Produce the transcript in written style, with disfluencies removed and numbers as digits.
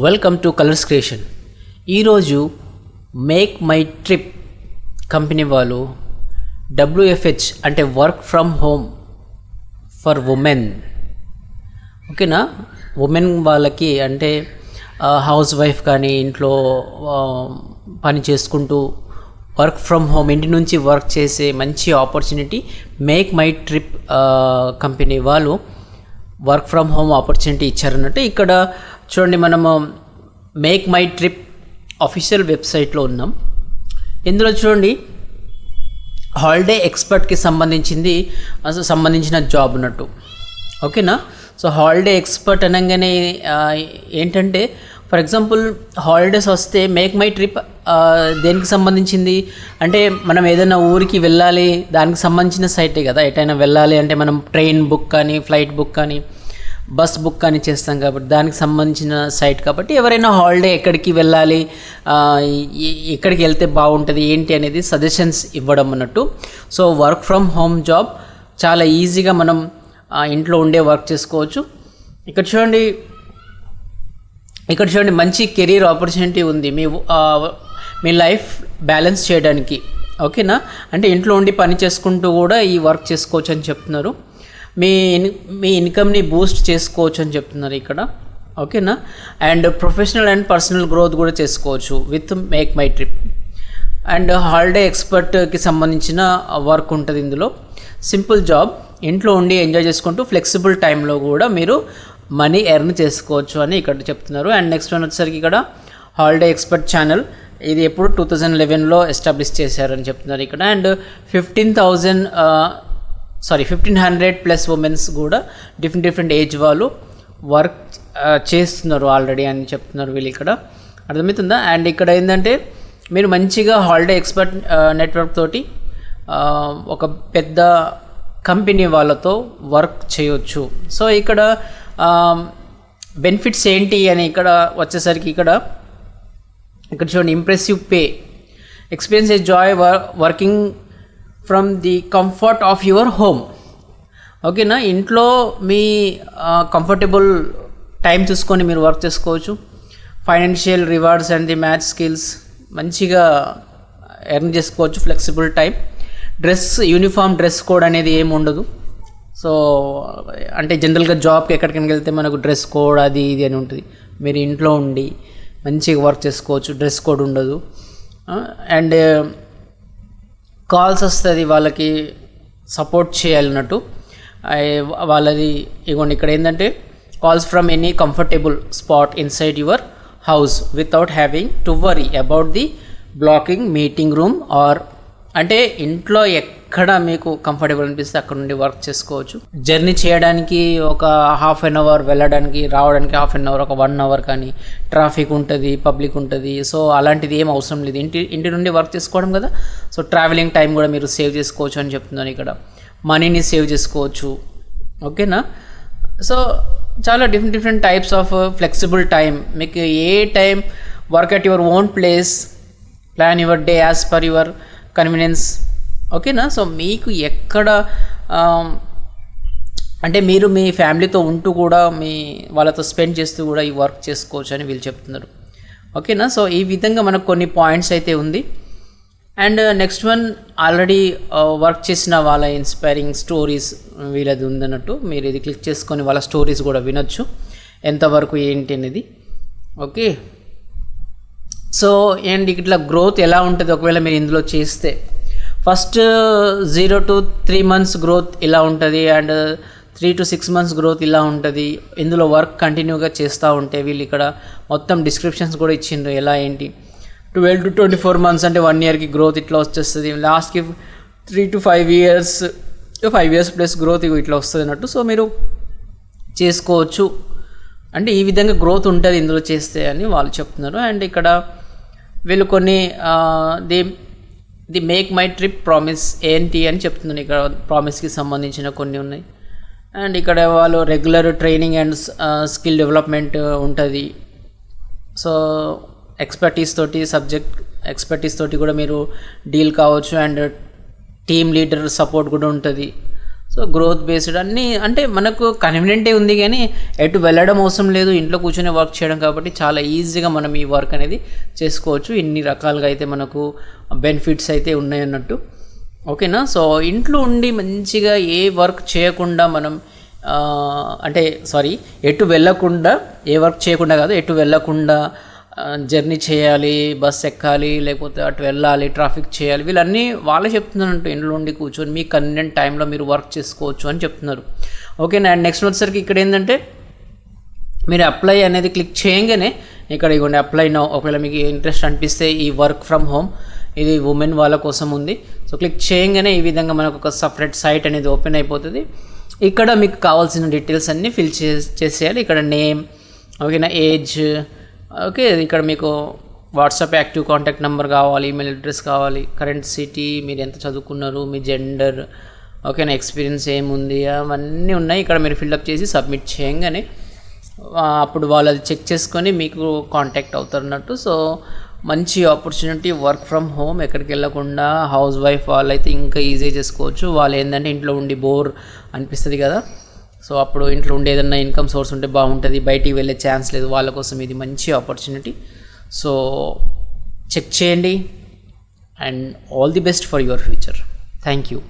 Welcome to colours creation. ఈరోజు make my trip company వాళ్ళు WFH అంటే work from home for women, ఓకేనా. Women వాళ్ళకి అంటే హౌస్ వైఫ్ కానీ ఇంట్లో పని చేసుకుంటూ వర్క్ ఫ్రమ్ హోమ్, ఇంటి నుంచి వర్క్ చేసే మంచి opportunity make my trip company వాళ్ళు వర్క్ ఫ్రమ్ హోమ్ ఆపర్చునిటీ ఇచ్చారన్నట్టు. ఇక్కడ చూడండి, మనము మేక్ మై ట్రిప్ అఫీషియల్ వెబ్సైట్లో ఉన్నాం. ఇందులో చూడండి, హాలిడే ఎక్స్పర్ట్కి సంబంధించిన జాబ్ అన్నట్టు, ఓకేనా. సో హాలిడే ఎక్స్పర్ట్ అనగానే ఏంటంటే, ఫర్ ఎగ్జాంపుల్ హాలిడేస్ వస్తే మేక్ మై ట్రిప్ దేనికి సంబంధించింది అంటే, మనం ఏదైనా ఊరికి వెళ్ళాలి దానికి సంబంధించిన సైటే కదా. ఎటైనా వెళ్ళాలి అంటే మనం ట్రైన్ బుక్ కానీ, ఫ్లైట్ బుక్ కానీ, బస్ బుక్ కానీ చేస్తాం కాబట్టి దానికి సంబంధించిన సైట్ కాబట్టి, ఎవరైనా హాలిడే ఎక్కడికి వెళ్ళాలి, ఎక్కడికి వెళ్తే బాగుంటుంది ఏంటి అనేది సజెషన్స్ ఇవ్వడం అన్నట్టు. So work from home job చాలా ఈజీగా మనం ఇంట్లో ఉండే వర్క్ చేసుకోవచ్చు. ఇక్కడ చూడండి మంచి కెరీర్ ఆపర్చునిటీ ఉంది మీ లైఫ్ బ్యాలెన్స్ చేయడానికి, ఓకేనా. అంటే ఇంట్లో ఉండి పని చేసుకుంటూ కూడా ఈ వర్క్ చేసుకోవచ్చు అని చెప్తున్నారు. మీ ఇన్కమ్ని బూస్ట్ చేసుకోవచ్చు అని చెప్తున్నారు ఇక్కడ, ఓకేనా. And professional and personal growth కూడా చేసుకోవచ్చు with MakeMyTrip. And holiday ఎక్స్పర్ట్కి సంబంధించిన వర్క్ ఉంటుంది ఇందులో. సింపుల్ జాబ్, ఇంట్లో ఉండి ఎంజాయ్ చేసుకుంటూ ఫ్లెక్సిబుల్ టైంలో కూడా మీరు మనీ ఎర్న్ చేసుకోవచ్చు అని ఇక్కడ చెప్తున్నారు. అండ్ నెక్స్ట్ వన్ వచ్చేసరికి ఇక్కడ హాలిడే ఎక్స్పర్ట్ ఛానల్, ఇది ఎప్పుడు 2011లో ఎస్టాబ్లిష్ చేశారని చెప్తున్నారు ఇక్కడ. అండ్ 1500 ప్లస్ ఉమెన్స్ కూడా డిఫరెంట్ ఏజ్ వాళ్ళు వర్క్ చేస్తున్నారు ఆల్రెడీ అని చెప్తున్నారు వీళ్ళు ఇక్కడ, అర్థమవుతుందా. అండ్ ఇక్కడ ఏంటంటే, మీరు మంచిగా హాలిడే ఎక్స్పర్ట్ నెట్వర్క్ తోటి ఒక పెద్ద కంపెనీ వాళ్ళతో వర్క్ చేయొచ్చు. సో ఇక్కడ బెనిఫిట్స్ ఏంటి అని ఇక్కడ వచ్చేసరికి ఇక్కడ చూడండి, impressive pay, experience A Joy working from the comfort of your home, ఓకేనా. ఇంట్లో మీ కంఫర్టబుల్ టైం చూసుకొని మీరు వర్క్ చేసుకోవచ్చు. Financial rewards and the math skills మంచిగా ఎర్న్ చేసుకోవచ్చు. Flexible time, uniform dress code అనేది ఏమి ఉండదు. సో అంటే జనరల్గా జాబ్కి ఎక్కడికైనా వెళ్తే మనకు డ్రెస్ కోడ్ అది ఇది అని ఉంటుంది. మీరు ఇంట్లో ఉండి మంచిగా వర్క్ చేసుకోవచ్చు, డ్రెస్ కోడ్ ఉండదు. అండ్ కాల్స్ వస్తుంది, వాళ్ళకి సపోర్ట్ చేయాలన్నట్టు వాళ్ళది. ఇగోండి ఇక్కడ ఏంటంటే, calls from any comfortable spot inside your house without having to worry about the blocking meeting room or, అంటే ఇంట్లో ఎక్కడ మీకు కంఫర్టబుల్ అనిపిస్తే అక్కడ నుండి వర్క్ చేసుకోవచ్చు. జర్నీ చేయడానికి ఒక హాఫ్ అన్ అవర్, వెళ్ళడానికి రావడానికి హాఫ్ అన్ అవర్, ఒక 1 అవర్ కానీ ట్రాఫిక్ ఉంటుంది, పబ్లిక్ ఉంటుంది. సో అలాంటిది ఏం అవసరం లేదు, ఇంటి నుండి వర్క్ చేసుకోవడం కదా. సో ట్రావెలింగ్ టైం కూడా మీరు సేవ్ చేసుకోవచ్చు అని చెప్తున్నాను ఇక్కడ. మనీని సేవ్ చేసుకోవచ్చు, ఓకేనా. సో చాలా different types of flexible time, మీకు ఏ time work at your own place, plan your day as per your convenience, ఓకేనా. సో మీకు ఎక్కడ అంటే మీరు మీ ఫ్యామిలీతో ఉంటూ కూడా వాళ్ళతో స్పెండ్ చేస్తూ కూడా ఈ వర్క్ చేసుకోవచ్చు అని వీళ్ళు చెప్తున్నారు, ఓకేనా. సో ఈ విధంగా మనకు కొన్ని పాయింట్స్ అయితే ఉంది. And next one, already work చేసిన వాళ్ళ ఇన్స్పైరింగ్ స్టోరీస్ వీళ్ళది ఉందన్నట్టు. మీరు ఇది క్లిక్ చేసుకొని వాళ్ళ స్టోరీస్ కూడా వినొచ్చు, ఎంతవరకు ఏంటి అనేది, ఓకే. సో అండ్ ఇట్లా గ్రోత్ ఎలా ఉంటుంది ఒకవేళ మీరు ఇందులో చేస్తే, ఫస్ట్ 0 to 3 months గ్రోత్ ఇలా ఉంటుంది, అండ్ 3 to 6 months గ్రోత్ ఇలా ఉంటుంది. ఇందులో వర్క్ కంటిన్యూగా చేస్తూ ఉంటే వీళ్ళు ఇక్కడ మొత్తం డిస్క్రిప్షన్స్ కూడా ఇచ్చిండ్రు ఎలా ఏంటి. 12 to 24 months అంటే 1 yearకి గ్రోత్ ఇట్లా వచ్చేస్తుంది. లాస్ట్కి 3 to 5 years, 5 years plus growth ఇట్లా వస్తుంది అన్నట్టు. సో మీరు చేసుకోవచ్చు, అంటే ఈ విధంగా గ్రోత్ ఉంటుంది ఇందులో చేస్తే అని వాళ్ళు చెప్తున్నారు. అండ్ ఇక్కడ వీళ్ళు కొన్ని the make my trip promise ఏంటి అని చెప్తున్నాను. ఇక్కడ ప్రామిస్కి సంబంధించిన కొన్ని ఉన్నాయి. అండ్ ఇక్కడ వాళ్ళు regular training and skill development ఉంటుంది. సో ఎక్స్పర్టీస్ తోటి కూడా మీరు డీల్ కావచ్చు. అండ్ టీమ్ లీడర్ సపోర్ట్ కూడా ఉంటుంది. సో గ్రోత్ బేస్డ్ అన్నీ అంటే మనకు కన్వీనియంటే ఉంది కానీ ఎటు వెళ్ళడం అవసరం లేదు, ఇంట్లో కూర్చొని వర్క్ చేయడం కాబట్టి చాలా ఈజీగా మనం ఈ వర్క్ అనేది చేసుకోవచ్చు. ఇన్ని రకాలుగా అయితే మనకు బెనిఫిట్స్ అయితే ఉన్నాయన్నట్టు. ఓకేనా. సో ఇంట్లో ఉండి మంచిగా ఏ వర్క్ చేయకుండా మనం అంటే ఎటు వెళ్ళకుండా, ఏ వర్క్ చేయకుండా కాదు, ఎటు వెళ్ళకుండా జర్నీ చేయాలి, బస్ ఎక్కాలి, లేకపోతే అటు వెళ్ళాలి, ట్రాఫిక్ చేయాలి, వీళ్ళన్నీ వాళ్ళే చెప్తున్నారంటూ ఇంట్లో ఉండి కూర్చొని మీ కన్వీనియంట్ టైంలో మీరు వర్క్ చేసుకోవచ్చు అని చెప్తున్నారు. ఓకేనా. అండ్ నెక్స్ట్ వచ్చేసరికి ఇక్కడ ఏంటంటే మీరు అప్లై అనేది క్లిక్ చేయగానే ఇక్కడ ఇవ్వండి అప్లై నౌ. ఒకవేళ మీకు ఇంట్రెస్ట్ అనిపిస్తే ఈ వర్క్ ఫ్రమ్ హోమ్ ఇది ఉమెన్ వాళ్ళ కోసం ఉంది. సో క్లిక్ చేయగానే ఈ విధంగా మనకు ఒక సపరేట్ సైట్ అనేది ఓపెన్ అయిపోతుంది. ఇక్కడ మీకు కావాల్సిన డీటెయిల్స్ అన్నీ ఫిల్ చేసేయాలి. ఇక్కడ నేమ్, ఓకేనా, ఏజ్, ఓకే, ఇక్కడ మీకు వాట్సాప్ యాక్టివ్ కాంటాక్ట్ నెంబర్ కావాలి, ఈమెయిల్ అడ్రస్ కావాలి, కరెంట్ సిటీ, మీరు ఎంత చదువుకున్నారు, మీ జెండర్, ఓకేనా, ఎక్స్పీరియన్స్ ఏముంది, అవన్నీ ఉన్నాయి. ఇక్కడ మీరు ఫిల్అప్ చేసి సబ్మిట్ చేయగానే అప్పుడు వాళ్ళు అది చెక్ చేసుకొని మీకు కాంటాక్ట్ అవుతారన్నట్టు. సో మంచి ఆపర్చునిటీ, వర్క్ ఫ్రమ్ హోమ్, ఎక్కడికి వెళ్ళకుండా హౌస్ వైఫ్ వాళ్ళైతే ఇంకా ఈజీ చేసుకోవచ్చు. వాళ్ళు ఏంటంటే ఇంట్లో ఉండి బోర్ అనిపిస్తుంది కదా, సో అప్పుడు ఇంట్లో ఉండే ఏదన్నా ఇన్కమ్ సోర్స్ ఉంటే బాగుంటుంది, బయటికి వెళ్ళే ఛాన్స్ లేదు, వాళ్ళ కోసం ఇది మంచి ఆపర్చునిటీ. సో చెక్ చేయండి and all the best for your future. Thank you.